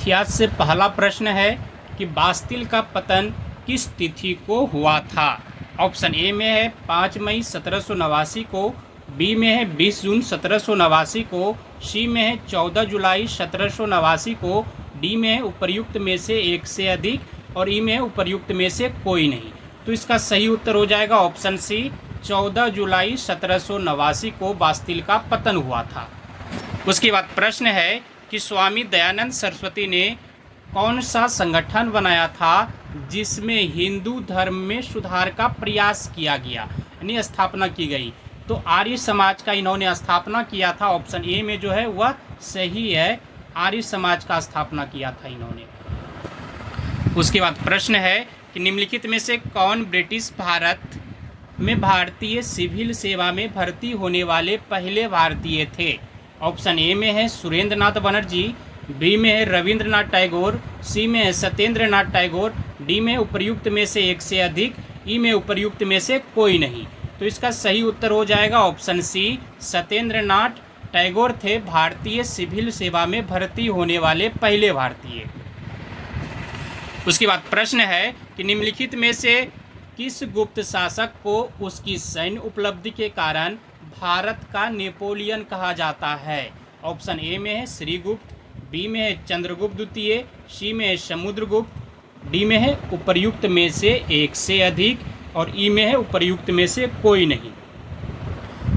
इतिहास से पहला प्रश्न है कि बास्तिल का पतन किस तिथि को हुआ था। ऑप्शन ए में है 5 मई 1789 को, बी में है 20 जून 1789 को, सी में है 14 जुलाई 1789 को, डी में है उपर्युक्त में से एक से अधिक और ई में है उपर्युक्त में से कोई नहीं। तो इसका सही उत्तर हो जाएगा ऑप्शन सी, 14 जुलाई 1789 को बास्तिल का पतन हुआ था। उसके बाद प्रश्न है कि स्वामी दयानंद सरस्वती ने कौन सा संगठन बनाया था जिसमें हिंदू धर्म में सुधार का प्रयास किया गया, यानी स्थापना की गई। तो आर्य समाज का इन्होंने स्थापना किया था। ऑप्शन ए में जो है वह सही है, आर्य समाज का स्थापना किया था इन्होंने। उसके बाद प्रश्न है कि निम्नलिखित में से कौन ब्रिटिश भारत में भारतीय सिविल सेवा में भर्ती होने वाले पहले भारतीय थे। ऑप्शन ए में है सुरेंद्र नाथ बनर्जी, बी में है रविंद्रनाथ टैगोर, सी में है सत्येंद्र नाथ टैगोर, डी में उपर्युक्त में से एक से अधिक, ई में उपर्युक्त में से कोई नहीं। तो इसका सही उत्तर हो जाएगा ऑप्शन सी, सत्येंद्र नाथ टैगोर थे भारतीय सिविल सेवा में भर्ती होने वाले पहले भारतीय। उसके बाद प्रश्न है कि निम्नलिखित में से किस गुप्त शासक को उसकी सैन्य उपलब्धि के कारण भारत का नेपोलियन कहा जाता है। ऑप्शन ए में है श्रीगुप्त, बी में है चंद्रगुप्त द्वितीय, सी में है समुद्रगुप्त, डी में है उपर्युक्त में से एक से अधिक और ई में है उपर्युक्त में से कोई नहीं।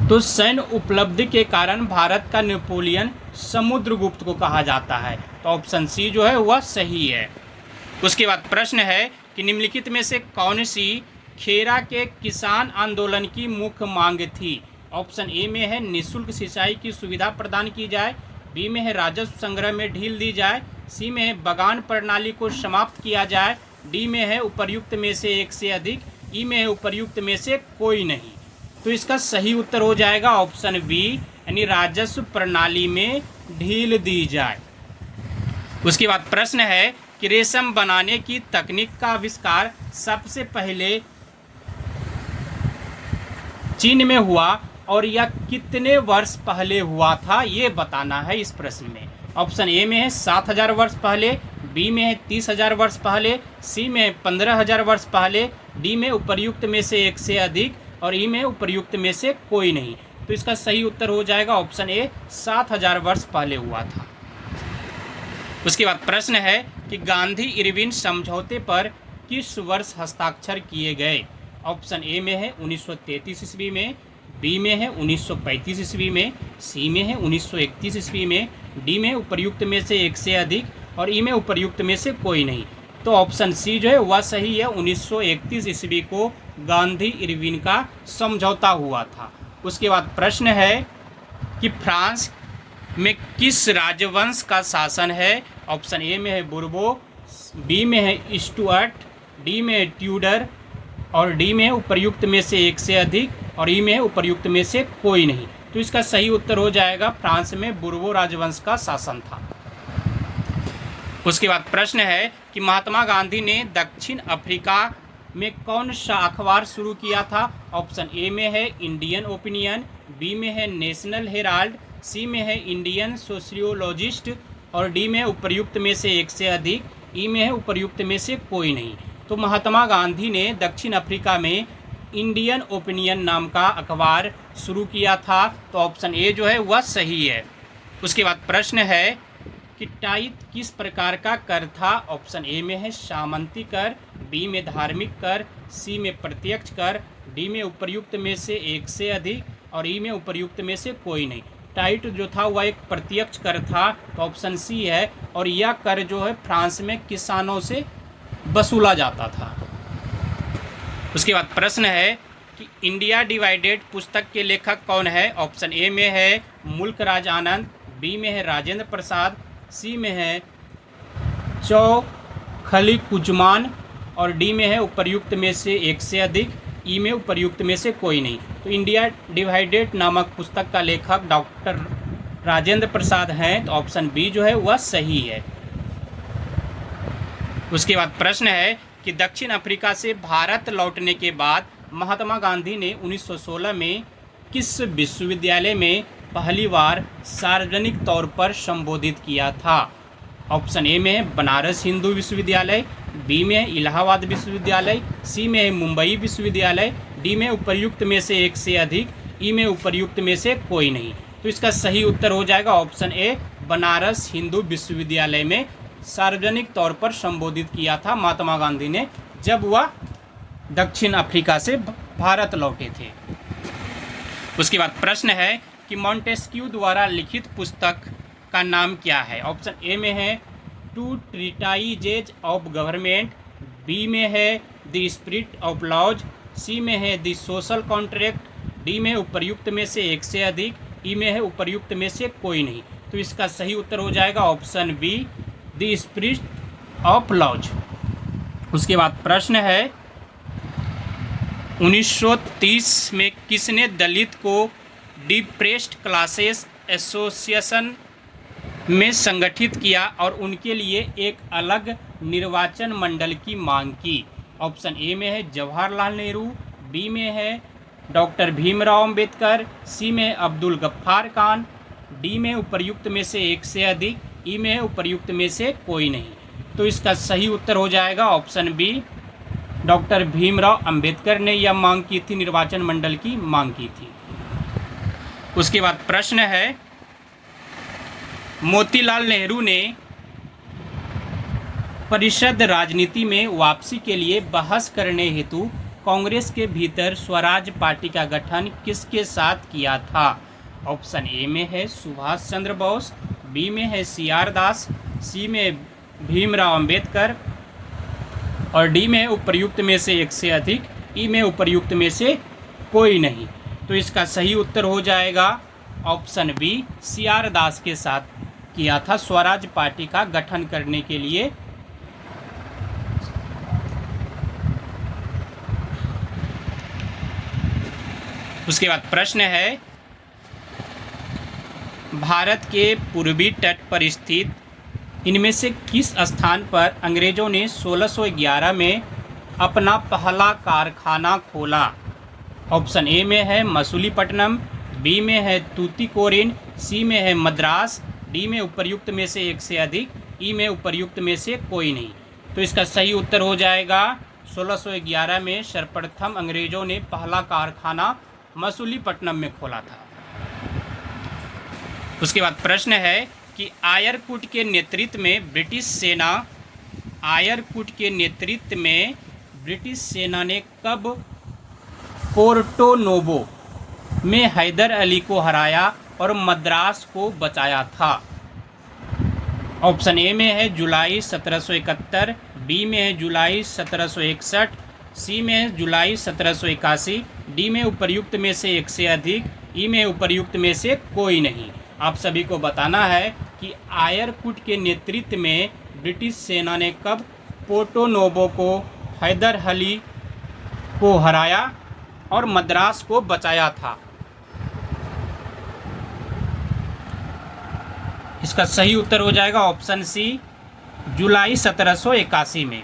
तो सैन्य उपलब्धि के कारण भारत का नेपोलियन समुद्रगुप्त को कहा जाता है। तो ऑप्शन सी जो है वह सही है। उसके बाद प्रश्न है कि निम्नलिखित में से कौन सी खेरा के किसान आंदोलन की मुख्य मांग थी। ऑप्शन ए में है निःशुल्क सिंचाई की सुविधा प्रदान की जाए, बी में है राजस्व संग्रह में ढील दी जाए, सी में है बगान प्रणाली को समाप्त किया जाए, डी में है उपर्युक्त में से एक से अधिक, ई में है उपर्युक्त में से कोई नहीं। तो इसका सही उत्तर हो जाएगा ऑप्शन बी, यानी राजस्व प्रणाली में ढील दी जाए। उसके बाद प्रश्न है कि रेशम बनाने की तकनीक का आविष्कार सबसे पहले चीन में हुआ और यह कितने वर्ष पहले हुआ था, ये बताना है इस प्रश्न में। ऑप्शन ए में है 7000 वर्ष पहले, बी में है 30,000 वर्ष पहले, सी में है 15,000 वर्ष पहले, डी में उपर्युक्त में से एक से अधिक और ई में उपर्युक्त में से कोई नहीं। तो इसका सही उत्तर हो जाएगा ऑप्शन ए, 7000 वर्ष पहले हुआ था। उसके बाद प्रश्न है कि गांधी इरविन समझौते पर किस वर्ष हस्ताक्षर किए गए। ऑप्शन ए में है 1933 ईस्वी में, बी में है 1935 ईस्वी में, सी में है 1931 ईस्वी में, डी में उपर्युक्त में से एक से अधिक और ई में उपर्युक्त में से कोई नहीं। तो ऑप्शन सी जो है वह सही है, 1931 ईस्वी को गांधी इरविन का समझौता हुआ था। उसके बाद प्रश्न है कि फ्रांस में किस राजवंश का शासन है। ऑप्शन ए में है बुर्बो, बी में है स्टुअर्ट, डी में है ट्यूडर और डी में है उपर्युक्त में से एक से अधिक और ई में है उपर्युक्त में से कोई नहीं। तो इसका सही उत्तर हो जाएगा फ्रांस में बुर्बो राजवंश का शासन था। उसके बाद प्रश्न है कि महात्मा गांधी ने दक्षिण अफ्रीका में कौन सा अखबार शुरू किया था। ऑप्शन ए में है इंडियन ओपिनियन, बी में है नेशनल हेराल्ड, सी में है इंडियन सोशियोलॉजिस्ट और डी में है उपर्युक्त में से एक से अधिक, ई में है उपर्युक्त में से कोई नहीं। तो महात्मा गांधी ने दक्षिण अफ्रीका में इंडियन ओपिनियन नाम का अखबार शुरू किया था। तो ऑप्शन ए जो है वह सही है। उसके बाद प्रश्न है कि टाइट किस प्रकार का कर था। ऑप्शन ए में है सामंती कर, बी में धार्मिक कर, सी में प्रत्यक्ष कर, डी में उपर्युक्त में से एक से अधिक और ई में उपर्युक्त में से कोई नहीं। टाइट जो था वह एक प्रत्यक्ष कर था, तो ऑप्शन सी है। और यह कर जो है फ्रांस में किसानों से वसूला जाता था। उसके बाद प्रश्न है कि इंडिया डिवाइडेड पुस्तक के लेखक कौन है। ऑप्शन ए में है मुल्क राज आनंद, बी में है राजेंद्र प्रसाद, सी में है चौखलीकुज्मान और डी में है उपर्युक्त में से एक से अधिक, ई में उपर्युक्त में से कोई नहीं। तो इंडिया डिवाइडेड नामक पुस्तक का लेखक डॉक्टर राजेंद्र प्रसाद हैं। तो ऑप्शन बी जो है वह सही है। उसके बाद प्रश्न है कि दक्षिण अफ्रीका से भारत लौटने के बाद महात्मा गांधी ने 1916 में किस विश्वविद्यालय में पहली बार सार्वजनिक तौर पर संबोधित किया था। ऑप्शन ए में है बनारस हिंदू विश्वविद्यालय, बी में है इलाहाबाद विश्वविद्यालय, सी में है मुंबई विश्वविद्यालय, डी में उपर्युक्त में से एक से अधिक, ई में उपर्युक्त में से कोई नहीं। तो इसका सही उत्तर हो जाएगा ऑप्शन ए, बनारस हिंदू विश्वविद्यालय में सार्वजनिक तौर पर संबोधित किया था महात्मा गांधी ने जब वह दक्षिण अफ्रीका से भारत लौटे थे। उसके बाद प्रश्न है कि मॉन्टेस्क्यू द्वारा लिखित पुस्तक का नाम क्या है। ऑप्शन ए में है टू ट्रीटाइजेज ऑफ गवर्नमेंट, बी में है द स्पिरिट ऑफ लॉज, सी में है द सोशल कॉन्ट्रैक्ट, डी में उपर्युक्त में से एक से अधिक, ई में है उपर्युक्त में से कोई नहीं। तो इसका सही उत्तर हो जाएगा option B, the spirit of laws. उसके बाद प्रश्न है 1930 में किसने दलित को डिप्रेस्ड क्लासेस एसोसिएशन में संगठित किया और उनके लिए एक अलग निर्वाचन मंडल की मांग की। ऑप्शन ए में है जवाहरलाल नेहरू, बी में है डॉक्टर भीमराव अंबेडकर, सी में अब्दुल गफ्फार खान, डी में उपर्युक्त में से एक से अधिक, ई में उपर्युक्त में से कोई नहीं। तो इसका सही उत्तर हो जाएगा option B, doctor Bhimrao Ambedkar ने यह मांग की थी, निर्वाचन मंडल की मांग की थी। उसके बाद प्रश्न है मोतीलाल नेहरू ने परिषद राजनीति में वापसी के लिए बहस करने हेतु कांग्रेस के भीतर स्वराज पार्टी का गठन किसके साथ किया था। ऑप्शन ए में है सुभाष चंद्र बोस, बी में है सी.आर. दास, सी में भीमराव अंबेडकर और डी में उपर्युक्त में से एक से अधिक, ई में उपर्युक्त में से कोई नहीं। तो इसका सही उत्तर हो जाएगा ऑप्शन बी, सी.आर. दास के साथ किया था स्वराज पार्टी का गठन करने के लिए। उसके बाद प्रश्न है भारत के पूर्वी तट पर स्थित इनमें से किस स्थान पर अंग्रेजों ने 1611 में अपना पहला कारखाना खोला। ऑप्शन ए में है मसूलीपट्टनम, बी में है तूतीकोरिन, सी में है मद्रास, डी में उपर्युक्त में से एक से अधिक, ई में उपर्युक्त में से कोई नहीं। तो इसका सही उत्तर हो जाएगा 1611 में सर्वप्रथम अंग्रेजों ने पहला कारखाना मसूलीपट्टनम में खोला था। उसके बाद प्रश्न है कि आयरकुट के नेतृत्व में ब्रिटिश सेना ने कब पोर्टो नोवो में हैदर अली को हराया और मद्रास को बचाया था। ऑप्शन ए में है जुलाई 1771, बी में है जुलाई 1761, सी में है जुलाई 1781, डी में उपर्युक्त में से एक से अधिक, ई में उपर्युक्त में से कोई नहीं। आप सभी को बताना है कि आयरकुट के नेतृत्व में ब्रिटिश सेना ने कब पोर्टो नोवो को हैदर अली को हराया और मद्रास को बचाया था। इसका सही उत्तर हो जाएगा ऑप्शन सी, जुलाई 1781 में।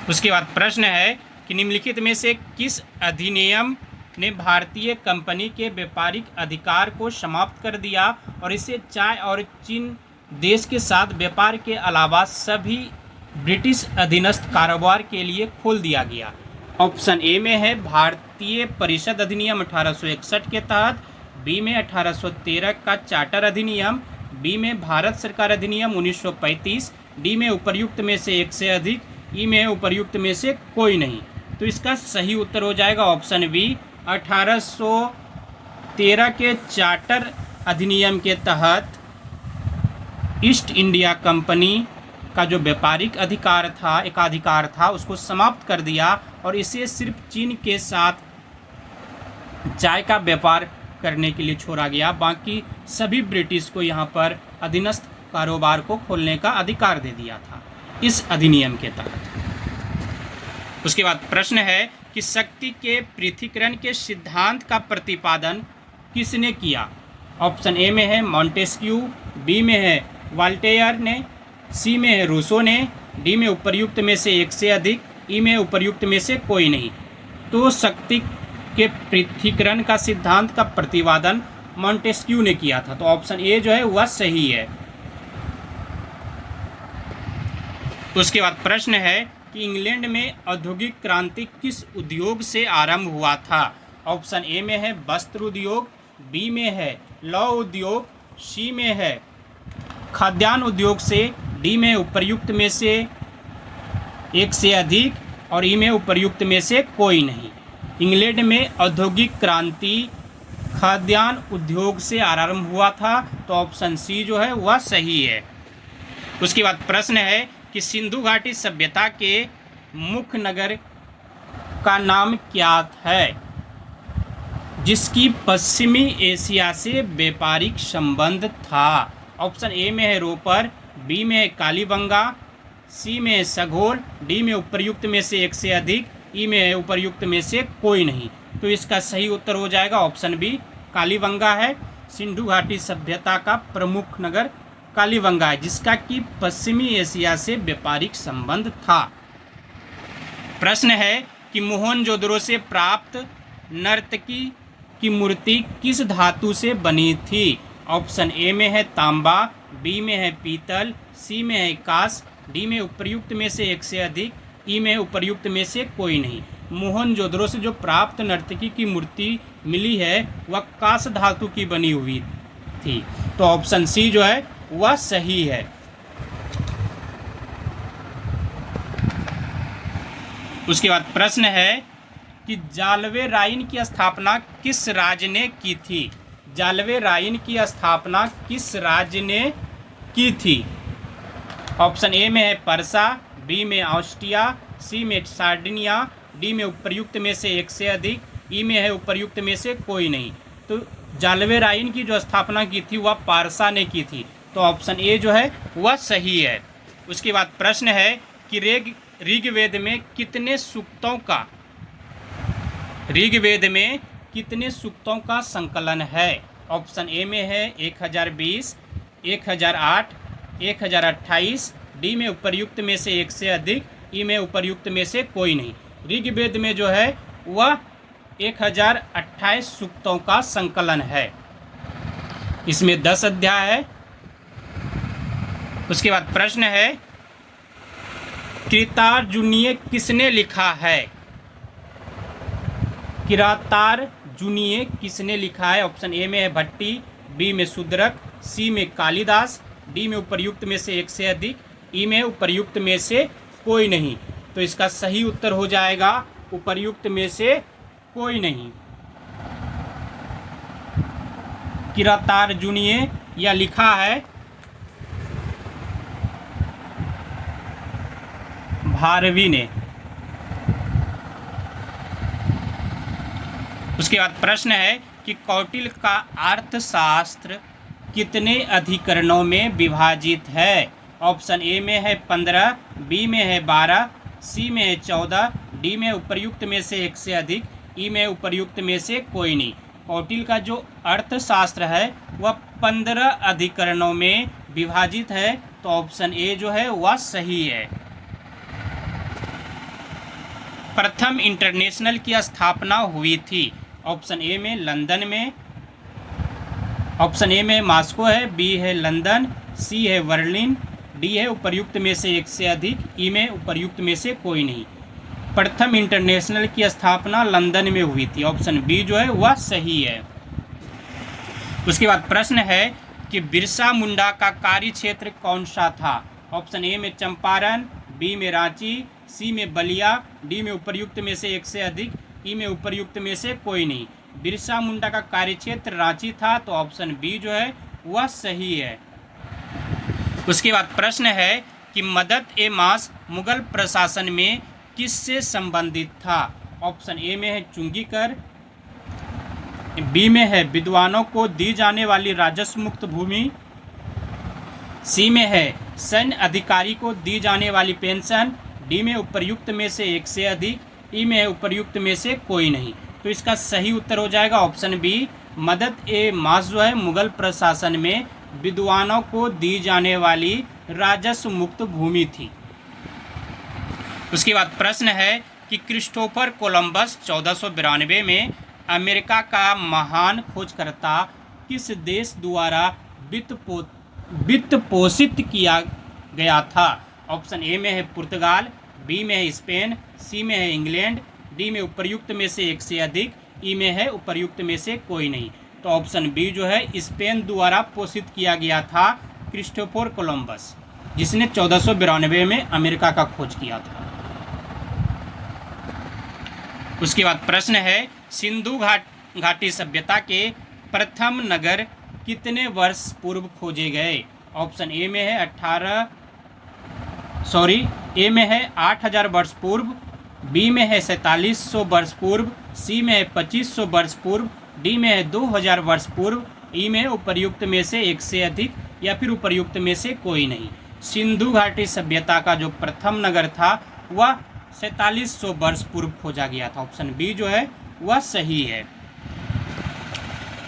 उसके बाद प्रश्न है कि निम्नलिखित में से किस अधिनियम ने भारतीय कंपनी के व्यापारिक अधिकार को समाप्त कर दिया और इसे चाय और चीन देश के साथ व्यापार के अलावा सभी ब्रिटिश अधीनस्थ कारोबार के लिए खोल दिया गया। ऑप्शन ए में है भारतीय परिषद अधिनियम 1861 के तहत, बी में 1813 का चार्टर अधिनियम, बी में भारत सरकार अधिनियम 1935, डी में उपर्युक्त में से एक से अधिक, ई में उपर्युक्त में से कोई नहीं। तो इसका सही उत्तर हो जाएगा ऑप्शन बी, 1813 के चार्टर अधिनियम के तहत ईस्ट इंडिया कंपनी का जो व्यापारिक अधिकार था, एकाधिकार था, उसको समाप्त कर दिया और इसे सिर्फ चीन के साथ चाय का व्यापार करने के लिए छोड़ा गया। बाकी सभी ब्रिटिश को यहाँ पर अधीनस्थ कारोबार को खोलने का अधिकार दे दिया था इस अधिनियम के तहत। उसके बाद प्रश्न है कि शक्ति के पृथक्करण के सिद्धांत का प्रतिपादन किसने किया। ऑप्शन ए में है मॉन्टेस्क्यू, बी में है वॉल्टेयर ने, सी में है रूसो ने, डी में उपर्युक्त में से एक से अधिक, ई में उपर्युक्त में से कोई नहीं। तो शक्ति के पृथक्करण का सिद्धांत का प्रतिपादन मॉन्टेस्क्यू ने किया था। तो ऑप्शन ए जो है वह सही है। उसके बाद प्रश्न है कि इंग्लैंड में औद्योगिक क्रांति किस उद्योग से आरंभ हुआ था। ऑप्शन ए में है वस्त्र उद्योग, बी में है लौह उद्योग, सी में है खाद्यान्न उद्योग से, डी में उपर्युक्त में से एक से अधिक और ई में उपर्युक्त में से कोई नहीं। इंग्लैंड में औद्योगिक क्रांति खाद्यान्न उद्योग से आरंभ हुआ था। तो ऑप्शन सी जो है वह सही है। उसके बाद प्रश्न है कि सिंधु घाटी सभ्यता के मुख्य नगर का नाम क्या है जिसकी पश्चिमी एशिया से व्यापारिक संबंध था। ऑप्शन ए में है रोपर, बी में है कालीबंगा, सी में है सघोल, डी में उपर्युक्त में से एक से अधिक, ई में है उपर्युक्त में से कोई नहीं। तो इसका सही उत्तर हो जाएगा ऑप्शन बी, कालीबंगा है। सिंधु घाटी सभ्यता का प्रमुख नगर कालीबंगा है जिसका कि पश्चिमी एशिया से व्यापारिक संबंध था। प्रश्न है कि मोहनजोदड़ो से प्राप्त नर्तकी की मूर्ति किस धातु से बनी थी। ऑप्शन ए में है तांबा, बी में है पीतल, सी में है कांस, डी में उपर्युक्त में से एक से अधिक, ई में उपर्युक्त में से कोई नहीं। मोहनजोदड़ो से जो प्राप्त नर्तकी की मूर्ति मिली है वह कांस धातु की बनी हुई थी। तो ऑप्शन सी जो है वह सही है। उसके बाद प्रश्न है कि जालवे राइन की स्थापना किस राज्य ने की थी। जालवे राइन की स्थापना किस राज्य ने की थी। ऑप्शन ए में है परसा, बी में ऑस्ट्रिया, सी में सार्डिनिया, डी में उपर्युक्त में से एक से अधिक, ई में है उपर्युक्त में से कोई नहीं। तो जालवे राइन की जो स्थापना की थी वह पारसा ने की थी। तो ऑप्शन ए जो है वह सही है। उसके बाद प्रश्न है कि ऋग्वेद में कितने सूक्तों का संकलन है। ऑप्शन ए में है 1020, 1008, 1028, डी में उपर्युक्त में से एक से अधिक, ई में उपर्युक्त में से कोई नहीं। ऋग्वेद में जो है वह 1028 सूक्तों का संकलन है। इसमें 10 अध्याय है। उसके बाद प्रश्न है किरातार्जुनीय किसने लिखा है। किरातार्जुनीय किसने लिखा है। ऑप्शन ए में है भट्टी, बी में शूद्रक, सी में कालिदास, डी में उपर्युक्त में से एक से अधिक, ई में उपर्युक्त में से कोई नहीं। तो इसका सही उत्तर हो जाएगा उपर्युक्त में से कोई नहीं। किरातार्जुनीय यह लिखा है भारवी ने। उसके बाद प्रश्न है कि कौटिल्य का अर्थशास्त्र कितने अधिकरणों में विभाजित है। ऑप्शन ए में है 15, बी में है 12, सी में है 14, डी में उपर्युक्त में से एक से अधिक, ई में उपर्युक्त में से कोई नहीं। कौटिल्य का जो अर्थशास्त्र है वह 15 अधिकरणों में विभाजित है। तो ऑप्शन ए जो है वह सही है। प्रथम इंटरनेशनल की स्थापना हुई थी। ऑप्शन ए में लंदन में, ऑप्शन ए में मॉस्को है, बी है लंदन, सी है बर्लिन, डी है उपर्युक्त में से एक से अधिक, ई में उपर्युक्त में से कोई नहीं। प्रथम इंटरनेशनल की स्थापना लंदन में हुई थी। ऑप्शन बी जो है वह सही है। उसके बाद प्रश्न है कि बिरसा मुंडा का कार्य क्षेत्र कौन सा था। ऑप्शन ए में चंपारण, बी में रांची, सी में बलिया, डी में उपर्युक्त में से एक से अधिक, ई में उपर्युक्त में से कोई नहीं। बिरसा मुंडा का कार्यक्षेत्र रांची था। तो ऑप्शन बी जो है वह सही है। उसके बाद प्रश्न है कि मदद-ए-माश मुगल प्रशासन में किससे संबंधित था। ऑप्शन ए में है चुंगीकर, बी में है विद्वानों को दी जाने वाली राजस्व मुक्त भूमि, सी में है सैन्य अधिकारी को दी जाने वाली पेंशन, डी में उपर्युक्त में से एक से अधिक, ई में उपर्युक्त में से कोई नहीं। तो इसका सही उत्तर हो जाएगा ऑप्शन बी, मदद-ए-माश जो है मुगल प्रशासन में विद्वानों को दी जाने वाली राजस्व मुक्त भूमि थी। उसके बाद प्रश्न है कि क्रिस्टोफर कोलंबस 1492 में अमेरिका का महान खोजकर्ता किस देश द्वारा वित्त पोषित किया गया था? ऑप्शन ए में है पुर्तगाल, बी में है स्पेन, सी में है इंग्लैंड, डी में उपर्युक्त में से एक से अधिक, ई में है उपर्युक्त में से कोई नहीं। तो ऑप्शन बी जो है स्पेन द्वारा पोषित किया गया था क्रिस्टोफर कोलंबस, जिसने 1492 में अमेरिका का खोज किया था। उसके बाद प्रश्न है सिंधु घाटी सभ्यता के प्रथम नगर कितने वर्ष पूर्व खोजे गए? ऑप्शन ए में है 8000 वर्ष पूर्व, बी में है 4700 वर्ष पूर्व, सी में है 2500 वर्ष पूर्व, डी में है 2000 वर्ष पूर्व, ई में उपर्युक्त में से एक से अधिक या फिर उपर्युक्त में से कोई नहीं। सिंधु घाटी सभ्यता का जो प्रथम नगर था वह 4700 वर्ष पूर्व खोजा गया था। ऑप्शन बी जो है वह सही है।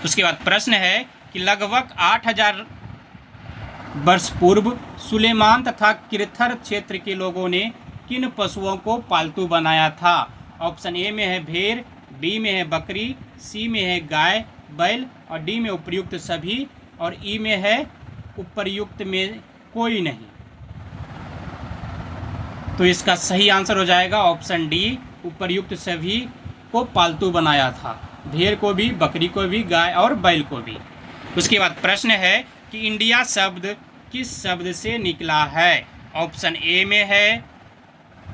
उसके बाद प्रश्न है कि लगभग 8000 वर्ष पूर्व सुलेमान तथा किरथर क्षेत्र के लोगों ने किन पशुओं को पालतू बनाया था? ऑप्शन ए में है भेड़, बी में है बकरी, सी में है गाय बैल और डी में उपर्युक्त सभी और ई में है उपर्युक्त में कोई नहीं। तो इसका सही आंसर हो जाएगा ऑप्शन डी, उपर्युक्त सभी को पालतू बनाया था, भेड़ को भी, बकरी को भी, गाय और बैल को भी। उसके बाद प्रश्न है कि इंडिया शब्द किस शब्द से निकला है? ऑप्शन ए में है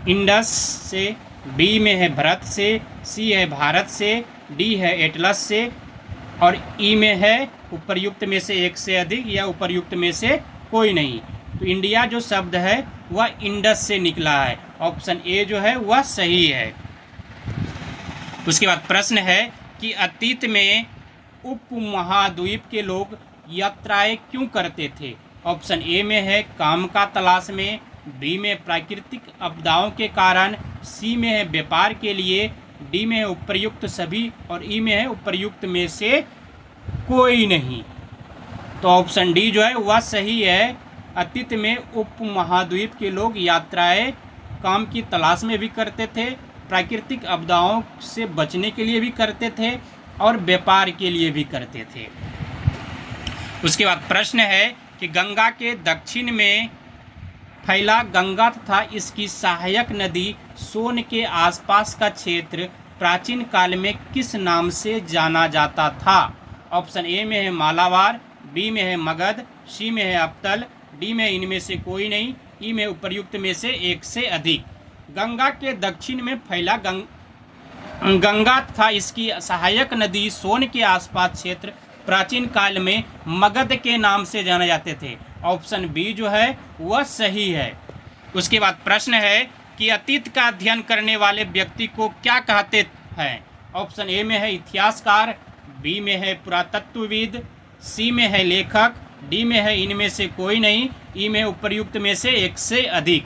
इंडस से, बी में है भरत से, सी है भारत से, डी है एटलस से और ई में है उपर्युक्त में से एक से अधिक या उपर्युक्त में से कोई नहीं। तो इंडिया जो शब्द है वह इंडस से निकला है। ऑप्शन ए जो है वह सही है। उसके बाद प्रश्न है कि अतीत में उपमहाद्वीप के लोग यात्राएं क्यों करते थे? ऑप्शन ए में है काम का तलाश में, बी में प्राकृतिक आपदाओं के कारण, सी में है व्यापार के लिए, डी में है उपर्युक्त सभी और ई में है उपर्युक्त में से कोई नहीं। तो ऑप्शन डी जो है वह सही है। अतीत में उपमहाद्वीप के लोग यात्राएं काम की तलाश में भी करते थे, प्राकृतिक आपदाओं से बचने के लिए भी करते थे और व्यापार के लिए भी करते थे। उसके बाद प्रश्न है कि गंगा के दक्षिण में फैला गंगा तथा इसकी सहायक नदी सोन के आसपास का क्षेत्र प्राचीन काल में किस नाम से जाना जाता था? ऑप्शन ए में है मालाबार, बी में है मगध, सी में है अबतल, डी में इनमें से कोई नहीं, ई में उपर्युक्त में से एक से अधिक। गंगा के दक्षिण में फैला गंगा तथा इसकी सहायक नदी सोन के आसपास क्षेत्र प्राचीन काल में मगध के नाम से जाने जाते थे। ऑप्शन बी जो है वह सही है। उसके बाद प्रश्न है कि अतीत का अध्ययन करने वाले व्यक्ति को क्या कहते हैं? ऑप्शन ए में है इतिहासकार, बी में है पुरातत्वविद, सी में है लेखक, डी में है इनमें से कोई नहीं, ई में उपर्युक्त में से एक से अधिक।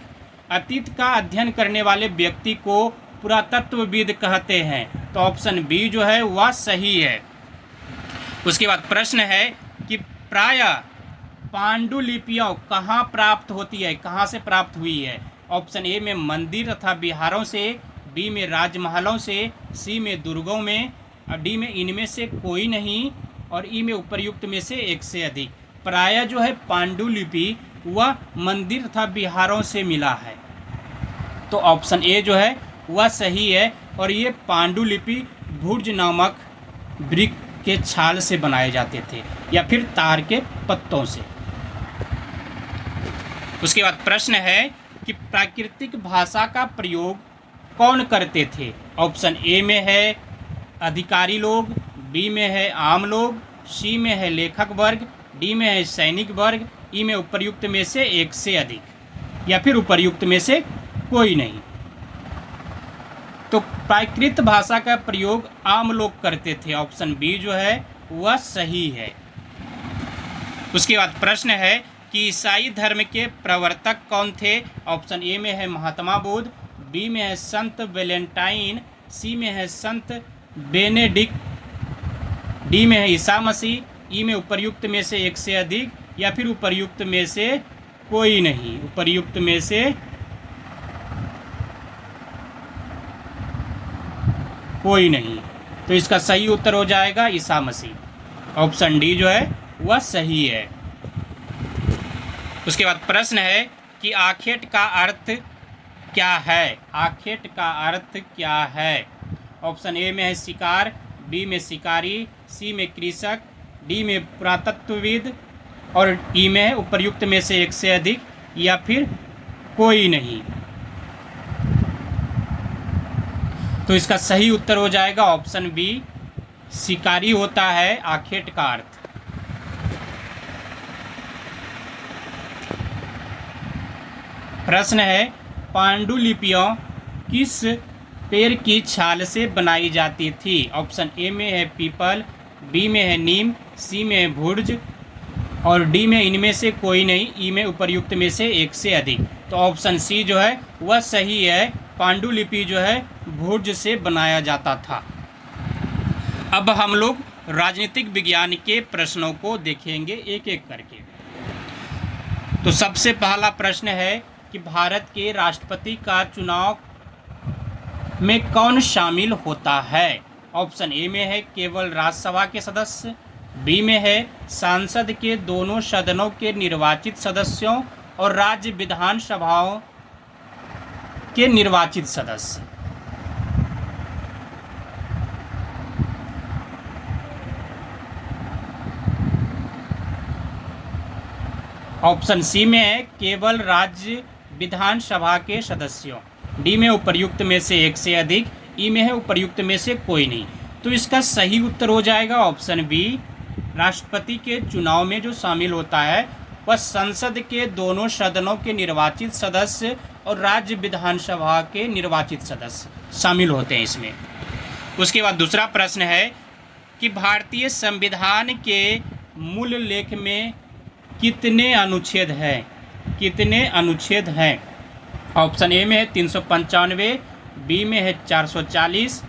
अतीत का अध्ययन करने वाले व्यक्ति को पुरातत्वविद कहते हैं। तो ऑप्शन बी जो है वह सही है। उसके बाद प्रश्न है कि प्रायः पांडुलिपियाँ कहाँ प्राप्त होती है, कहाँ से प्राप्त हुई है? ऑप्शन ए में मंदिर तथा विहारों से, बी में राजमहलों से, सी में दुर्गों में और डी में इनमें से कोई नहीं और ई में उपर्युक्त में से एक से अधिक। प्रायः जो है पांडुलिपि वह मंदिर तथा विहारों से मिला है। तो ऑप्शन ए जो है वह सही है और ये पांडुलिपि भुर्ज नामक वृक्ष के छाल से बनाए जाते थे या फिर तार के पत्तों से। उसके बाद प्रश्न है कि प्राकृतिक भाषा का प्रयोग कौन करते थे? ऑप्शन ए में है अधिकारी लोग, बी में है आम लोग, सी में है लेखक वर्ग, डी में है सैनिक वर्ग, ई में उपर्युक्त में से एक से अधिक या फिर उपर्युक्त में से कोई नहीं। तो प्राकृत भाषा का प्रयोग आम लोग करते थे। ऑप्शन बी जो है वह सही है। उसके बाद प्रश्न है कि ईसाई धर्म के प्रवर्तक कौन थे? ऑप्शन ए में है महात्मा बुद्ध, बी में है संत वैलेंटाइन, सी में है संत बेनेडिक्ट, डी में है ईसा मसीह, ई में उपर्युक्त में से एक से अधिक या फिर उपर्युक्त में से कोई नहीं। उपर्युक्त में से कोई नहीं। तो इसका सही उत्तर हो जाएगा ईसा मसीह। ऑप्शन डी जो है वह सही है। उसके बाद प्रश्न है कि आखेट का अर्थ क्या है? आखेट का अर्थ क्या है? ऑप्शन ए में है शिकार, बी में शिकारी, सी में कृषक, डी में पुरातत्वविद और ई में है उपर्युक्त में से एक से अधिक या फिर कोई नहीं। तो इसका सही उत्तर हो जाएगा ऑप्शन बी, शिकारी होता है आखेट का अर्थ। प्रश्न है पांडुलिपियां किस पेड़ की छाल से बनाई जाती थी? ऑप्शन ए में है पीपल, बी में है नीम, सी में है भुर्ज और डी में इनमें से कोई नहीं, ई में उपर्युक्त में से एक से अधिक। तो ऑप्शन सी जो है वह सही है, पांडुलिपि जो है भुर्ज से बनाया जाता था। अब हम लोग राजनीतिक विज्ञान के प्रश्नों को देखेंगे एक एक करके। तो सबसे पहला प्रश्न है कि भारत के राष्ट्रपति का चुनाव में कौन शामिल होता है? ऑप्शन ए में है केवल राज्यसभा के सदस्य, बी में है सांसद के दोनों सदनों के निर्वाचित सदस्यों और राज्य विधानसभाओं के निर्वाचित सदस्य। ऑप्शन सी में है केवल राज्य विधानसभा के सदस्यों, डी में उपर्युक्त में से एक से अधिक, ई में है उपर्युक्त में से कोई नहीं। तो इसका सही उत्तर हो जाएगा ऑप्शन बी, राष्ट्रपति के चुनाव में जो शामिल होता है वह संसद के दोनों सदनों के निर्वाचित सदस्य और राज्य विधानसभा के निर्वाचित सदस्य शामिल होते हैं इसमें। उसके बाद दूसरा प्रश्न है कि भारतीय संविधान के मूल लेख में कितने अनुच्छेद हैं? कितने अनुच्छेद हैं? ऑप्शन ए में है 395, बी में है 440,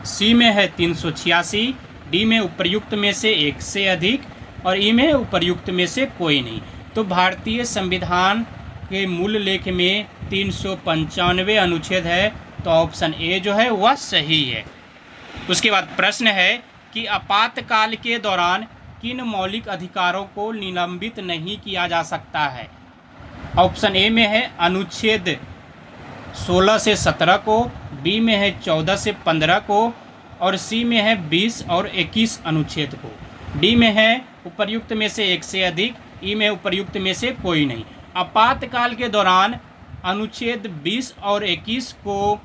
सी में है 386, डी में उपर्युक्त में से एक से अधिक और ई में उपर्युक्त में से कोई नहीं। तो भारतीय संविधान के मूल लेख में 395 अनुच्छेद है, तो ऑप्शन ए जो है वह सही है। उसके बाद प्रश्न है कि आपातकाल के दौरान किन मौलिक अधिकारों को निलंबित नहीं किया जा सकता है? ऑप्शन ए में है अनुच्छेद 16 से 17 को, बी में है 14 से 15 को और सी में है 20 और 21 अनुच्छेद को, डी में है उपर्युक्त में से एक से अधिक, ई में उपर्युक्त में से कोई नहीं। आपातकाल के दौरान अनुच्छेद 20 और 21 को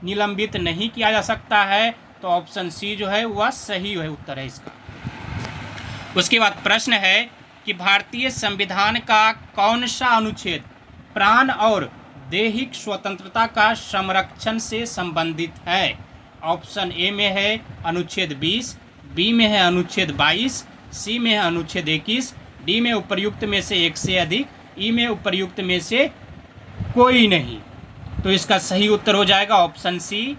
निलंबित नहीं किया जा सकता है, तो ऑप्शन सी जो है वह सही है उत्तर है इसका। उसके बाद प्रश्न है कि भारतीय संविधान का कौन सा अनुच्छेद प्राण और दैहिक स्वतंत्रता का संरक्षण से संबंधित है? ऑप्शन ए में है अनुच्छेद 20, बी में है अनुच्छेद 22, सी में है अनुच्छेद 21, डी में उपर्युक्त में से एक से अधिक, ई में उपर्युक्त में से कोई नहीं। तो इसका सही उत्तर हो जाएगा ऑप्शन सी,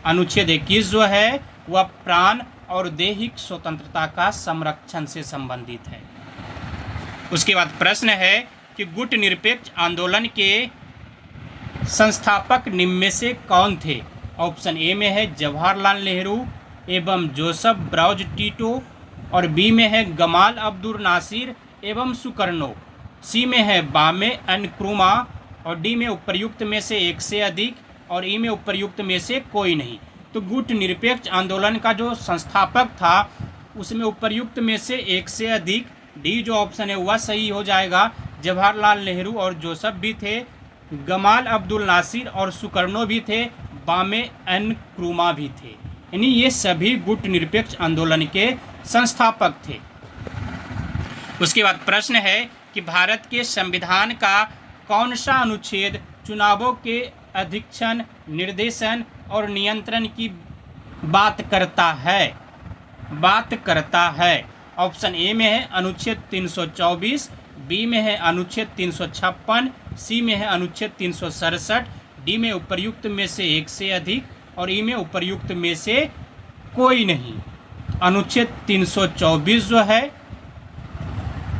अनुच्छेद 21 जो है वह प्राण और दैहिक स्वतंत्रता का संरक्षण से संबंधित है। उसके बाद प्रश्न है कि गुट निरपेक्ष आंदोलन के संस्थापक निम्न में से कौन थे? ऑप्शन ए में है जवाहरलाल नेहरू एवं जोसेफ ब्राउज टिटो और बी में है गमाल अब्दुल नासिर एवं सुकर्नो, सी में है बामे नक्रुमा और डी में उपर्युक्त में से एक से अधिक और ई में उपर्युक्त में से कोई नहीं। तो गुट निरपेक्ष आंदोलन का जो संस्थापक था उसमें उपर्युक्त में से एक से अधिक, डी जो ऑप्शन है वह सही हो जाएगा। जवाहरलाल नेहरू और जोसेफ भी थे, गमाल अब्दुल नासिर और सुकर्नो भी थे, बामे नक्रुमा भी थे, यानी ये सभी गुट निरपेक्ष आंदोलन के संस्थापक थे। उसके बाद प्रश्न है कि भारत के संविधान का कौन सा अनुच्छेद चुनावों के अधीक्षण, निर्देशन और नियंत्रण की बात करता है? ऑप्शन ए में है अनुच्छेद 324, बी में है अनुच्छेद 356, सी में है अनुच्छेद 367, डी में उपर्युक्त में से एक से अधिक और ई में उपर्युक्त में से कोई नहीं। अनुच्छेद 324 जो है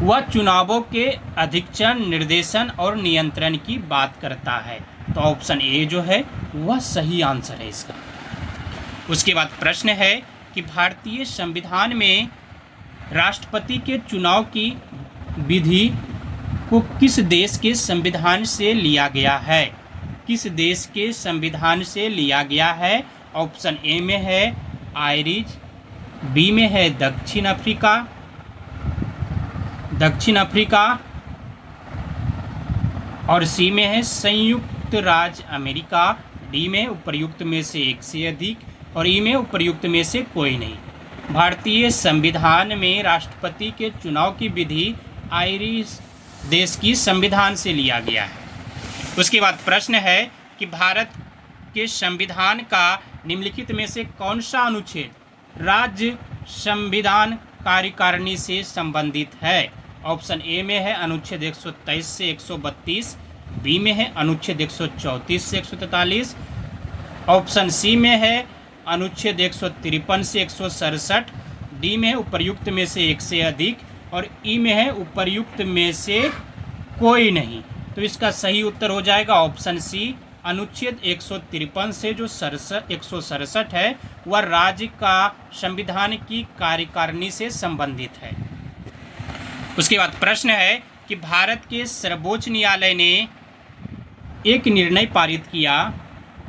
वह चुनावों के अधीक्षण, निर्देशन और नियंत्रण की बात करता है, तो ऑप्शन ए जो है वह सही आंसर है इसका। उसके बाद प्रश्न है कि भारतीय संविधान में राष्ट्रपति के चुनाव की विधि को किस देश के संविधान से लिया गया है? किस देश के संविधान से लिया गया है? ऑप्शन ए में है आयरिश, बी में है दक्षिण अफ्रीका और सी में है संयुक्त राज्य अमेरिका, डी में उपर्युक्त में से एक से अधिक और ई में उपर्युक्त में से कोई नहीं। भारतीय संविधान में राष्ट्रपति के चुनाव की विधि आयरिश देश की संविधान से लिया गया है। उसके बाद प्रश्न है कि भारत के संविधान का निम्नलिखित में से कौन सा अनुच्छेद राज्य संविधान कार्यकारिणी से संबंधित है? ऑप्शन ए में है अनुच्छेद 123 से 132, बी में है अनुच्छेद 134 से 143, ऑप्शन सी में है अनुच्छेद 153 से 167, डी में है उपर्युक्त में से एक से अधिक और ई में है उपर्युक्त में से कोई नहीं। तो इसका सही उत्तर हो जाएगा ऑप्शन सी, अनुच्छेद 153 से जो 167 है वह राज्य का संविधान की कार्यकारिणी से संबंधित है। उसके बाद प्रश्न है कि भारत के सर्वोच्च न्यायालय ने एक निर्णय पारित किया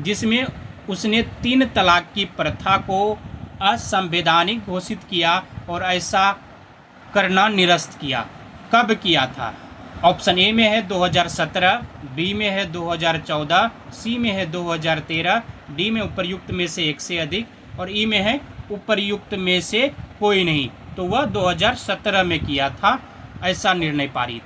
जिसमें उसने 3 तलाक की प्रथा को असंवैधानिक घोषित किया और ऐसा करना निरस्त किया। कब किया था? ऑप्शन ए में है 2017, बी में है 2014, सी में है 2013, डी में उपर्युक्त में से एक से अधिक और ई में है उपर्युक्त में से कोई नहीं। तो वह 2017 में किया था ऐसा निर्णय पारित।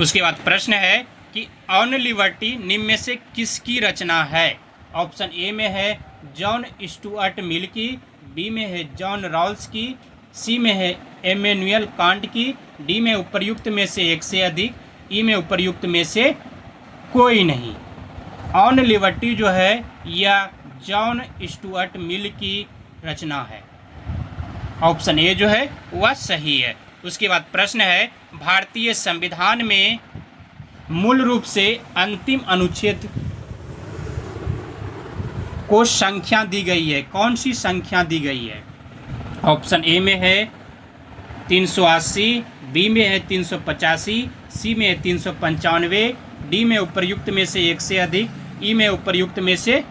उसके बाद प्रश्न है कि ऑन लिबर्टी निम्न में से किसकी रचना है? ऑप्शन ए में है जॉन स्टुअर्ट मिल की, बी में है जॉन रॉल्स की, सी में है इमैनुअल कांट की, डी में उपर्युक्त में से एक से अधिक, ई में उपर्युक्त में से कोई नहीं। ऑन लिबर्टी जो है यह जॉन स्टुअर्ट मिल की रचना है। ऑप्शन ए जो है वह सही है। उसके बाद प्रश्न है भारतीय संविधान में मूल रूप से अंतिम अनुच्छेद को संख्या दी गई है। कौन सी संख्या दी गई है? ऑप्शन ए में है 380, बी में है 385, सी में है 395, डी में उपर्युक्त में से एक से अधिक, ई में उपर्युक्त में से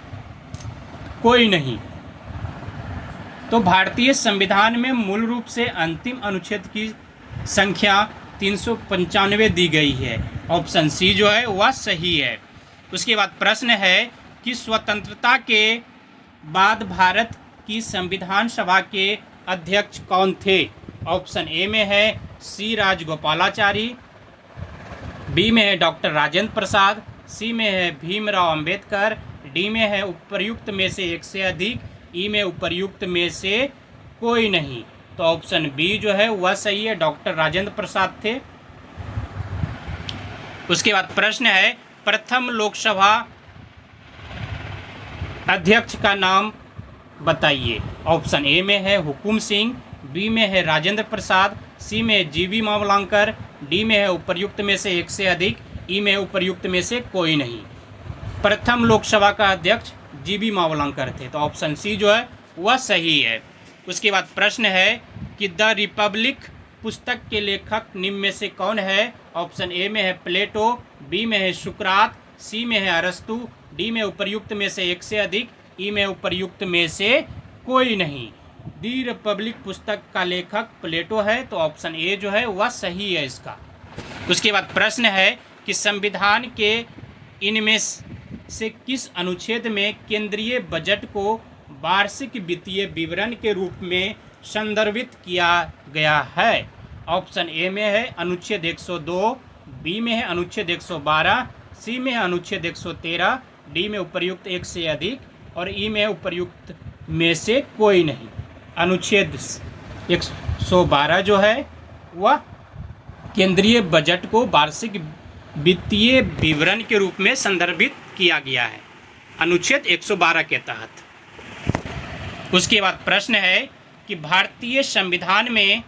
कोई नहीं। तो भारतीय संविधान में मूल रूप से अंतिम अनुच्छेद की संख्या 395 दी गई है। ऑप्शन सी जो है वह सही है। उसके बाद प्रश्न है कि स्वतंत्रता के बाद भारत की संविधान सभा के अध्यक्ष कौन थे? ऑप्शन ए में है सी राजगोपालाचारी, बी में है डॉक्टर राजेंद्र प्रसाद, सी में है भीमराव अंबेडकर, डी में है उपर्युक्त में से एक से अधिक, ई में उपर्युक्त में से कोई नहीं। तो ऑप्शन बी जो है वह सही है, डॉक्टर राजेंद्र प्रसाद थे। उसके बाद प्रश्न है प्रथम लोकसभा अध्यक्ष का नाम बताइए। ऑप्शन ए में है हुकुम सिंह, बी में है राजेंद्र प्रसाद, सी में है जीवी मावलंकर, डी में है उपर्युक्त में से एक से अधिक, ई में उपर्युक्त में से कोई नहीं। प्रथम लोकसभा का अध्यक्ष जीवी मावलंकर थे। तो ऑप्शन सी जो है वह सही है। उसके बाद प्रश्न है कि द रिपब्लिक पुस्तक के लेखक निम्न में से कौन है? ऑप्शन ए में है प्लेटो, बी में है सुकरात, सी में है अरस्तु, डी में उपर्युक्त में से एक से अधिक, ई में उपर्युक्त में से कोई नहीं। दी रिपब्लिक पुस्तक का लेखक प्लेटो है। तो ऑप्शन ए जो है वह सही है इसका। उसके बाद प्रश्न है कि संविधान के इनमें से किस अनुच्छेद में केंद्रीय बजट को वार्षिक वित्तीय विवरण के रूप में संदर्भित किया गया है? ऑप्शन ए में है अनुच्छेद 102, बी में है अनुच्छेद 112, सी में है अनुच्छेद 113, डी में उपर्युक्त एक से अधिक और ई में उपर्युक्त में से कोई नहीं। अनुच्छेद 112 जो है वह केंद्रीय बजट को वार्षिक वित्तीय विवरण के रूप में संदर्भित किया गया है अनुच्छेद 112 के तहत। उसके बाद प्रश्न है कि भारतीय संविधान में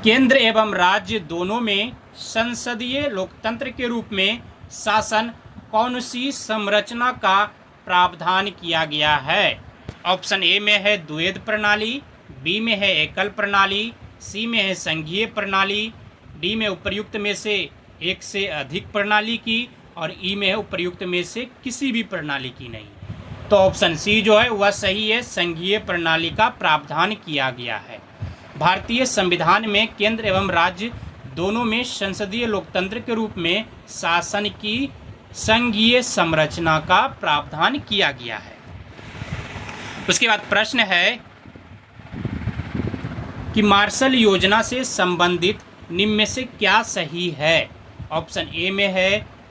केंद्र एवं राज्य दोनों में संसदीय लोकतंत्र के रूप में शासन कौन सी संरचना का प्रावधान किया गया है? ऑप्शन ए में है द्वैध प्रणाली, बी में है एकल प्रणाली, सी में है संघीय प्रणाली, डी में उपर्युक्त में से एक से अधिक प्रणाली की, और ई में है उपर्युक्त में से किसी भी प्रणाली की नहीं। तो ऑप्शन सी जो है वह सही है, संघीय प्रणाली का प्रावधान किया गया है। भारतीय संविधान में केंद्र एवं राज्य दोनों में संसदीय लोकतंत्र के रूप में शासन की संघीय संरचना का प्रावधान किया गया है। उसके बाद प्रश्न है कि मार्शल योजना से संबंधित निम्न में से क्या सही है। ऑप्शन ए में है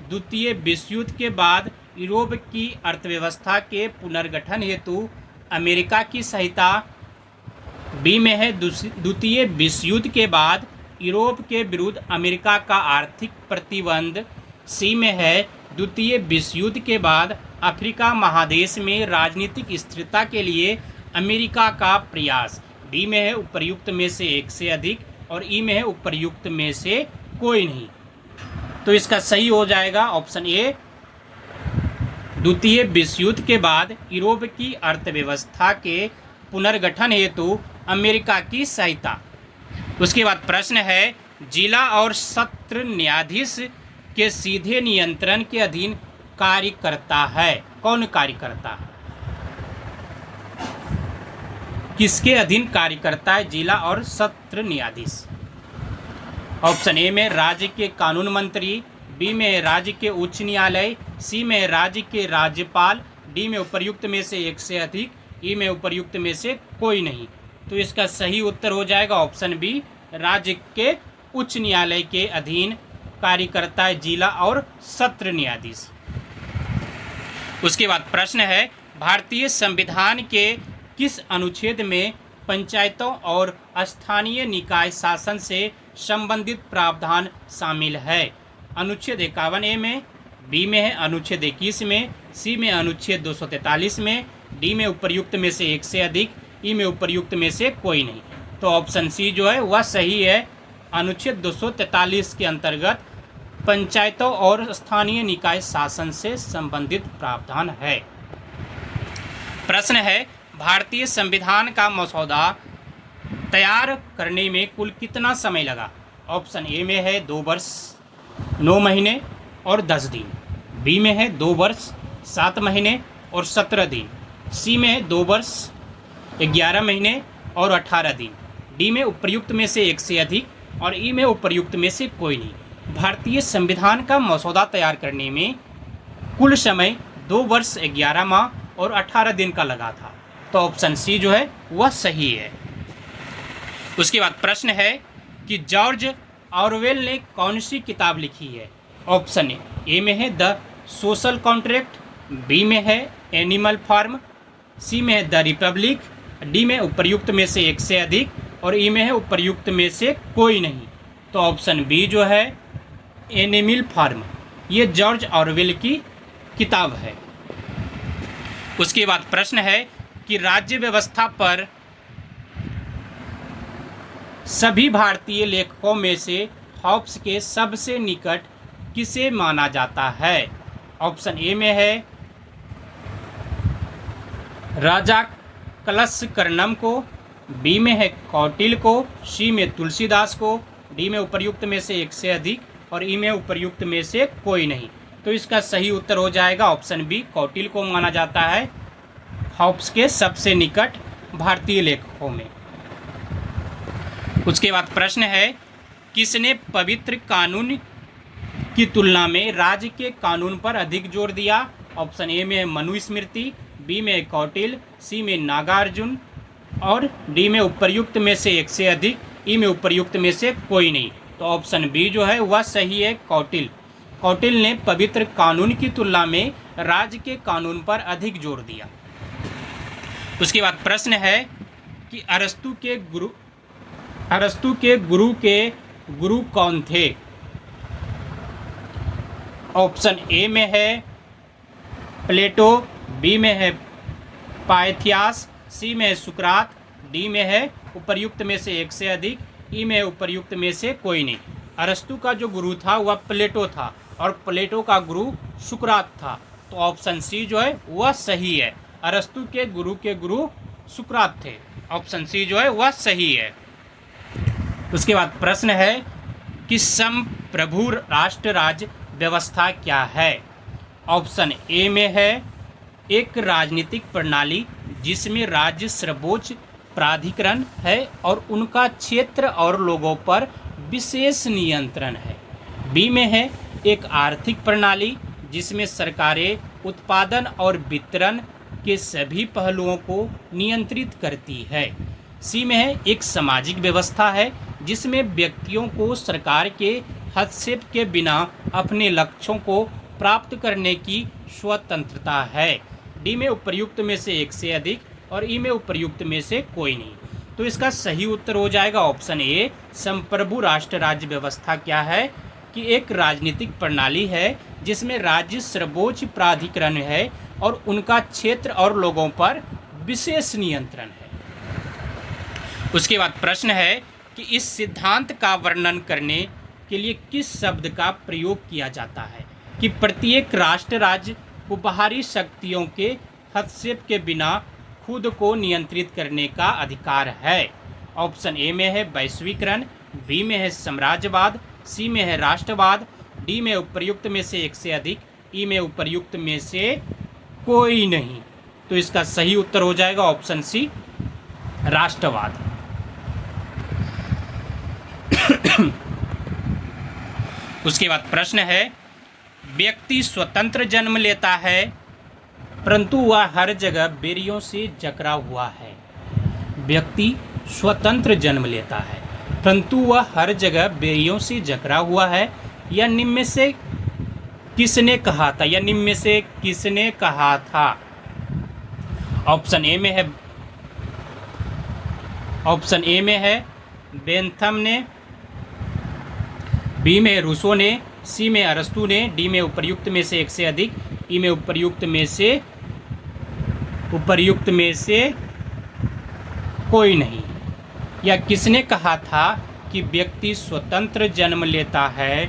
द्वितीय विश्व युद्ध के बाद यूरोप की अर्थव्यवस्था के पुनर्गठन हेतु अमेरिका की सहायता, बी में है द्वितीय विश्व युद्ध के बाद यूरोप के विरुद्ध अमेरिका का आर्थिक प्रतिबंध, सी में है द्वितीय विश्व युद्ध के बाद अफ्रीका महादेश में राजनीतिक स्थिरता के लिए अमेरिका का प्रयास, डी में है उपर्युक्त में से एक से अधिक, और ई में है उपर्युक्त में से कोई नहीं। तो इसका सही हो जाएगा ऑप्शन ए, द्वितीय विश्व युद्ध के बाद यूरोप की अर्थव्यवस्था के पुनर्गठन हेतु अमेरिका की सहायता। उसके बाद प्रश्न है जिला और सत्र न्यायाधीश के सीधे नियंत्रण के अधीन कार्य करता है। कौन कार्य करता है, किसके अधीन कार्य करता है जिला और सत्र न्यायाधीश? ऑप्शन ए में राज्य के कानून मंत्री, बी में राज्य के उच्च न्यायालय, सी में राज्य के राज्यपाल, डी में उपर्युक्त में से एक से अधिक, ई में उपर्युक्त में से कोई नहीं। तो इसका सही उत्तर हो जाएगा ऑप्शन बी, राज्य के उच्च न्यायालय के अधीन कार्य करता है जिला और सत्र न्यायाधीश। उसके बाद प्रश्न है भारतीय संविधान के किस अनुच्छेद में पंचायतों और स्थानीय निकाय शासन से संबंधित प्रावधान शामिल है? अनुच्छेद 51A में, बी में है अनुच्छेद 21 में, सी में अनुच्छेद 243 में, डी में उपर्युक्त में से एक से अधिक, ई में उपर्युक्त में से कोई नहीं। तो ऑप्शन सी जो है वह सही है, अनुच्छेद 243 के अंतर्गत पंचायतों और स्थानीय निकाय शासन से संबंधित प्रावधान है। प्रश्न है भारतीय संविधान का मसौदा तैयार करने में कुल कितना समय लगा? ऑप्शन ए में है 2 वर्ष 9 महीने और 10 दिन, बी में है 2 वर्ष 7 महीने और 17 दिन, सी में है 2 वर्ष 11 महीने और 18 दिन, डी में उपर्युक्त में से एक से अधिक, और ई में उपर्युक्त में से कोई नहीं। भारतीय संविधान का मसौदा तैयार करने में कुल समय 2 वर्ष 11 माह और 18 दिन का लगा था। तो ऑप्शन सी जो है वह सही है। उसके बाद प्रश्न है कि जॉर्ज ऑरवेल ने कौन सी किताब लिखी है? ऑप्शन ए में है द सोशल कॉन्ट्रैक्ट, बी में है एनिमल फार्म, सी में है द रिपब्लिक, डी में उपर्युक्त में से एक से अधिक, और ई में है उपर्युक्त में से कोई नहीं। तो ऑप्शन बी जो है एनिमल फार्म, ये जॉर्ज ऑरवेल की किताब है। उसके बाद प्रश्न है कि राज्य व्यवस्था पर सभी भारतीय लेखकों में से हॉब्स के सबसे निकट किसे माना जाता है? ऑप्शन ए में है राजा कलशकर्णम को, बी में है कौटिल्य को, सी में तुलसीदास को, डी में उपर्युक्त में से एक से अधिक, और ई में उपर्युक्त में से कोई नहीं। तो इसका सही उत्तर हो जाएगा ऑप्शन बी, कौटिल्य को माना जाता है हॉब्स के सबसे निकट भारतीय लेखकों में। उसके बाद प्रश्न है किसने पवित्र कानून की तुलना में राज्य के कानून पर अधिक जोर दिया? ऑप्शन ए में है मनुस्मृति, बी में कौटिल्य, सी में नागार्जुन, और डी में उपर्युक्त में से एक से अधिक, ई में उपर्युक्त में से कोई नहीं। तो ऑप्शन बी जो है वह सही है, कौटिल्य। कौटिल्य ने पवित्र कानून की तुलना में राज्य के कानून पर अधिक जोर दिया। उसके बाद प्रश्न है कि अरस्तु के गुरु कौन थे? ऑप्शन ए में है प्लेटो, बी में है पाइथियास, सी में है सुकरात, डी में है उपर्युक्त में से एक से अधिक, ई में उपर्युक्त में से कोई नहीं। अरस्तु का जो गुरु था वह प्लेटो था और प्लेटो का गुरु सुकरात था। तो ऑप्शन सी जो है वह सही है, अरस्तु के गुरु सुकरात थे ऑप्शन सी जो है वह सही है। उसके बाद प्रश्न है कि संप्रभु राष्ट्र राज्य व्यवस्था क्या है। ऑप्शन ए में है एक राजनीतिक प्रणाली जिसमें राज्य सर्वोच्च प्राधिकरण है और उनका क्षेत्र और लोगों पर विशेष नियंत्रण है। बी में है एक आर्थिक प्रणाली जिसमें सरकारें उत्पादन और वितरण के सभी पहलुओं को नियंत्रित करती है। सी में है एक सामाजिक व्यवस्था है जिसमें व्यक्तियों को सरकार के हस्तक्षेप के बिना अपने लक्ष्यों को प्राप्त करने की स्वतंत्रता है। डी में उपर्युक्त में से एक से अधिक और ई में उपर्युक्त में से कोई नहीं। तो इसका सही उत्तर हो जाएगा ऑप्शन ए, संप्रभु राष्ट्र राज्य व्यवस्था क्या है कि एक राजनीतिक प्रणाली है जिसमें राज्य सर्वोच्च प्राधिकरण है और उनका क्षेत्र और लोगों पर विशेष नियंत्रण है। उसके बाद प्रश्न है कि इस सिद्धांत का वर्णन करने के लिए किस शब्द का प्रयोग किया जाता है कि प्रत्येक राष्ट्र राज्य को बाहरी शक्तियों के हस्तक्षेप के बिना खुद को नियंत्रित करने का अधिकार है। ऑप्शन ए में है वैश्वीकरण, बी में है साम्राज्यवाद, सी में है राष्ट्रवाद, डी में उपर्युक्त में से एक से अधिक, ई में उपर्युक्त में से कोई नहीं। तो इसका सही उत्तर हो जाएगा ऑप्शन सी, राष्ट्रवाद। उसके बाद प्रश्न है व्यक्ति स्वतंत्र जन्म लेता है परंतु वह हर जगह बैरियों से जकड़ा हुआ है। व्यक्ति स्वतंत्र जन्म लेता है परंतु वह हर जगह बैरियों से जकड़ा हुआ है। यह निम्न में से किसने कहा था, निम्न में से किसने कहा था। ऑप्शन ए में है बेंथम ने, बी में रूसो ने, सी में अरस्तु ने, डी में उपर्युक्त में से एक से अधिक, ई में उपर्युक्त में से कोई नहीं। या किसने कहा था कि व्यक्ति स्वतंत्र जन्म लेता है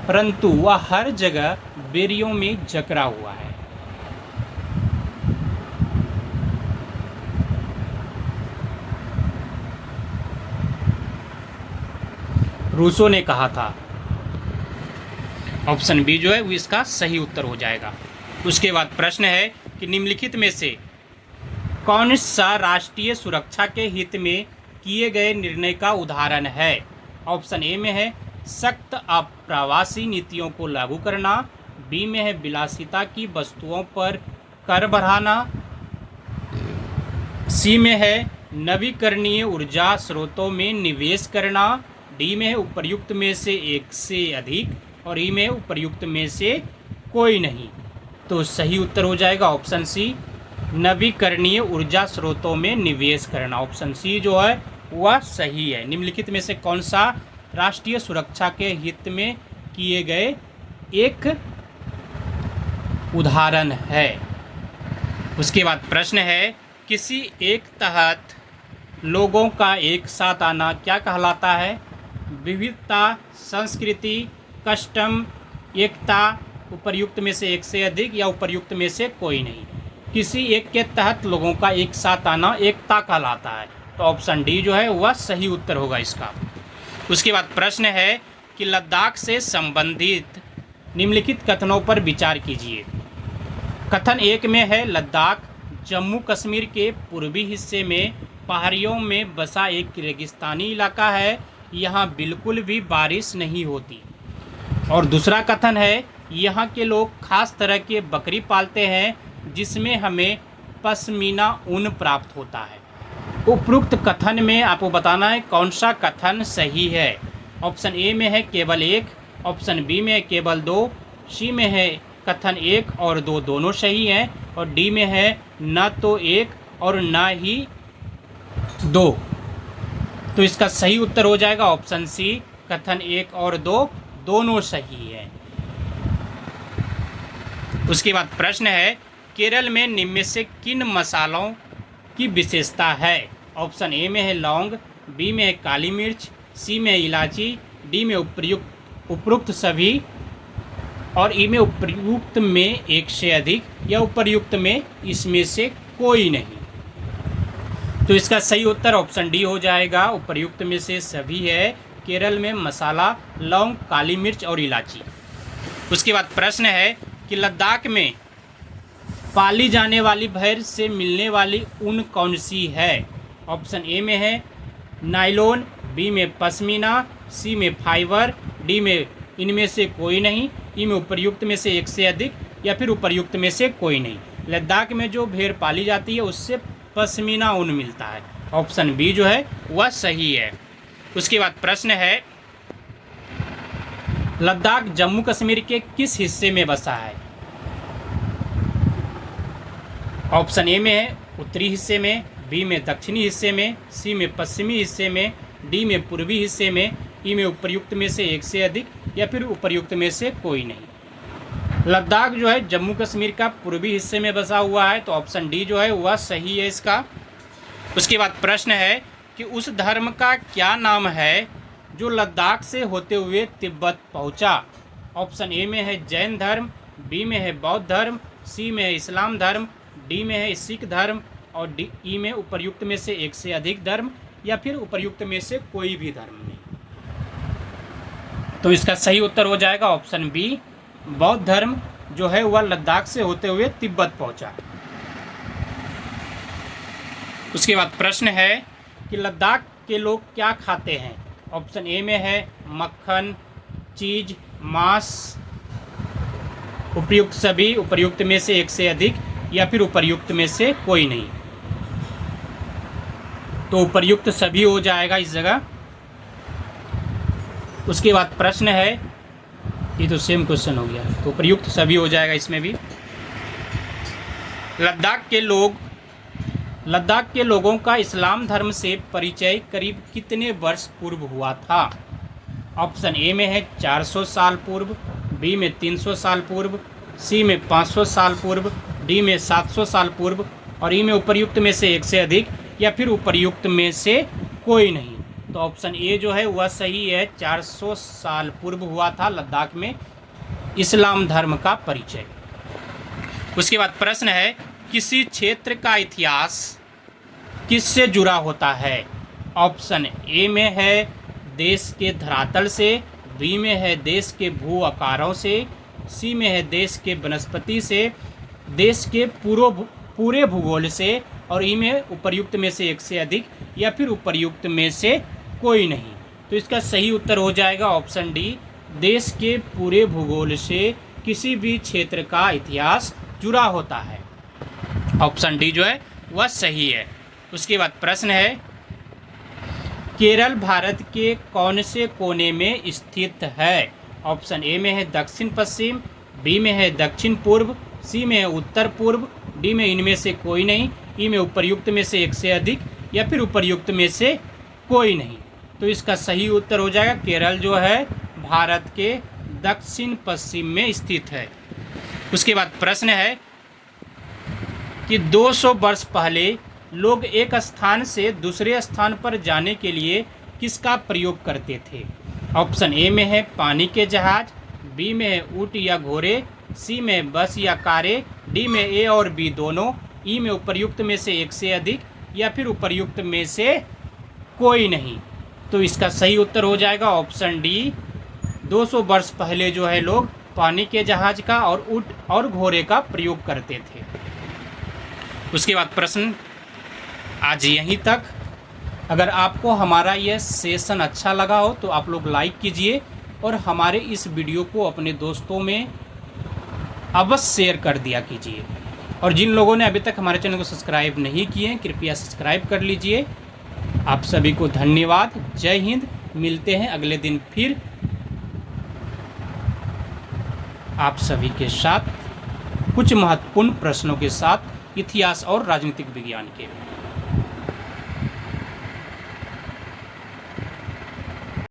परंतु वह हर जगह बैरियों में जकड़ा हुआ है। रूसो ने कहा था। ऑप्शन बी जो है वो इसका सही उत्तर हो जाएगा। उसके बाद प्रश्न है कि निम्नलिखित में से कौन सा राष्ट्रीय सुरक्षा के हित में किए गए निर्णय का उदाहरण है। ऑप्शन ए में है सख्त आप्रवासी नीतियों को लागू करना, बी में है विलासिता की वस्तुओं पर कर बढ़ाना, सी में है नवीकरणीय ऊर्जा स्रोतों में निवेश करना, डी में है उपर्युक्त में से एक से अधिक और ई में उपर्युक्त में से कोई नहीं। तो सही उत्तर हो जाएगा ऑप्शन सी, नवीकरणीय ऊर्जा स्रोतों में निवेश करना। ऑप्शन सी जो है वह सही है। निम्नलिखित में से कौन सा राष्ट्रीय सुरक्षा के हित में किए गए एक उदाहरण है। उसके बाद प्रश्न है किसी एक तहत लोगों का एक साथ आना क्या कहलाता है। विविधता, संस्कृति, कस्टम, एकता, उपर्युक्त में से एक से अधिक या उपर्युक्त में से कोई नहीं। किसी एक के तहत लोगों का एक साथ आना एकता कहलाता है। तो ऑप्शन डी जो है वह सही उत्तर होगा इसका। उसके बाद प्रश्न है कि लद्दाख से संबंधित निम्नलिखित कथनों पर विचार कीजिए। कथन एक में है लद्दाख जम्मू कश्मीर के पूर्वी हिस्से में पहाड़ियों में बसा एक रेगिस्तानी इलाका है, यहाँ बिल्कुल भी बारिश नहीं होती। और दूसरा कथन है यहाँ के लोग खास तरह के बकरी पालते हैं जिसमें हमें पश्मीना ऊन प्राप्त होता है। उपरोक्त कथन में आपको बताना है कौन सा कथन सही है। ऑप्शन ए में है केवल एक, ऑप्शन बी में है केवल दो, सी में है कथन एक और दो दोनों सही हैं और डी में है न तो एक और न ही दो। तो इसका सही उत्तर हो जाएगा ऑप्शन सी, कथन एक और दो दोनों सही है। उसके बाद प्रश्न है केरल में निम्न में से किन मसालों की विशेषता है। ऑप्शन ए में है लौंग, बी में है काली मिर्च, सी में है इलायची, डी में उपरोक्त सभी और ई में उपर्युक्त में एक से अधिक या उपर्युक्त में इसमें से कोई नहीं। तो इसका सही उत्तर ऑप्शन डी हो जाएगा। उपर्युक्त में से सभी है। केरल में मसाला, लौंग, काली मिर्च और इलायची। उसके बाद प्रश्न है कि लद्दाख में पाली जाने वाली भेड़ से मिलने वाली ऊन कौन सी है। ऑप्शन ए में है नायलॉन, बी में पश्मीना, सी में फाइबर, डी में इनमें से कोई नहीं, ई में उपर्युक्त में से एक से अधिक, या फिर उपर्युक्त में से कोई नहीं। लद्दाख में जो भेड़ पाली जाती है उससे पश्मीना ऊन मिलता है। ऑप्शन बी जो है वह सही है। उसके बाद प्रश्न है लद्दाख जम्मू कश्मीर के किस हिस्से में बसा है। ऑप्शन ए में है उत्तरी हिस्से में, बी में दक्षिणी हिस्से में, सी में पश्चिमी हिस्से में, डी में पूर्वी हिस्से में, ई में उपर्युक्त में से एक से अधिक, या फिर उपर्युक्त में से कोई नहीं। लद्दाख जो है जम्मू कश्मीर का पूर्वी हिस्से में बसा हुआ है, तो ऑप्शन डी जो है वह सही है इसका। उसके बाद प्रश्न है कि उस धर्म का क्या नाम है जो लद्दाख से होते हुए तिब्बत पहुंचा। ऑप्शन ए में है जैन धर्म, बी में है बौद्ध धर्म, सी में है इस्लाम धर्म, डी में है सिख धर्म, और डी ई में उपर्युक्त में से एक से अधिक धर्म, या फिर उपर्युक्त में से कोई भी धर्म नहीं। तो इसका सही उत्तर हो जाएगा ऑप्शन बी, बौद्ध धर्म जो है वह लद्दाख से होते हुए तिब्बत पहुंचा। उसके बाद प्रश्न है कि लद्दाख के लोग क्या खाते हैं। ऑप्शन ए में है मक्खन, चीज, मांस, उपर्युक्त सभी, उपर्युक्त में से एक से अधिक, या फिर उपर्युक्त में से कोई नहीं। तो उपर्युक्त सभी हो जाएगा इस जगह। उसके बाद प्रश्न है, ये तो सेम क्वेश्चन हो गया, तो उपर्युक्त सभी हो जाएगा इसमें भी। लद्दाख के लोगों का इस्लाम धर्म से परिचय करीब कितने वर्ष पूर्व हुआ था। ऑप्शन ए में है 400 साल पूर्व, बी में 300 साल पूर्व, सी में 500 साल पूर्व, डी में 700 साल पूर्व, और ई में उपर्युक्त में से एक से अधिक, या फिर उपर्युक्त में से कोई नहीं। तो ऑप्शन ए जो है वह सही है। 400 साल पूर्व हुआ था लद्दाख में इस्लाम धर्म का परिचय। उसके बाद प्रश्न है किसी क्षेत्र का इतिहास किससे जुड़ा होता है। ऑप्शन ए में है देश के धरातल से, बी में है देश के भू आकारों से, सी में है देश के वनस्पति से, देश के पूरे भूगोल से, और ई में उपर्युक्त में से एक से अधिक, या फिर उपर्युक्त में से कोई नहीं। तो इसका सही उत्तर हो जाएगा ऑप्शन डी, देश के पूरे भूगोल से किसी भी क्षेत्र का इतिहास जुड़ा होता है। ऑप्शन डी जो है वह सही है। उसके बाद प्रश्न है केरल भारत के कौन से कोने में स्थित है। ऑप्शन ए में है दक्षिण पश्चिम, बी में है दक्षिण पूर्व, सी में है उत्तर पूर्व, डी में इनमें से कोई नहीं, ई में उपर्युक्त में से एक से अधिक, या फिर उपर्युक्त में से कोई नहीं। तो इसका सही उत्तर हो जाएगा केरल जो है भारत के दक्षिण पश्चिम में स्थित है। उसके बाद प्रश्न है कि 200 वर्ष पहले लोग एक स्थान से दूसरे स्थान पर जाने के लिए किसका प्रयोग करते थे। ऑप्शन ए में है पानी के जहाज, बी में है ऊँट या घोड़े, सी में बस या कारें, डी में ए और बी दोनों, ई में उपर्युक्त में से एक से अधिक, या फिर उपर्युक्त में से कोई नहीं। तो इसका सही उत्तर हो जाएगा ऑप्शन डी, 200 वर्ष पहले जो है लोग पानी के जहाज का और ऊँट और घोड़े का प्रयोग करते थे। उसके बाद प्रश्न आज यहीं तक। अगर आपको हमारा यह सेशन अच्छा लगा हो तो आप लोग लाइक कीजिए और हमारे इस वीडियो को अपने दोस्तों में अवश्य शेयर कर दिया कीजिए। और जिन लोगों ने अभी तक हमारे चैनल को सब्सक्राइब नहीं किए हैं कृपया सब्सक्राइब कर लीजिए। आप सभी को धन्यवाद। जय हिंद। मिलते हैं अगले दिन फिर आप सभी के साथ कुछ महत्वपूर्ण प्रश्नों के साथ इतिहास और राजनीतिक विज्ञान के।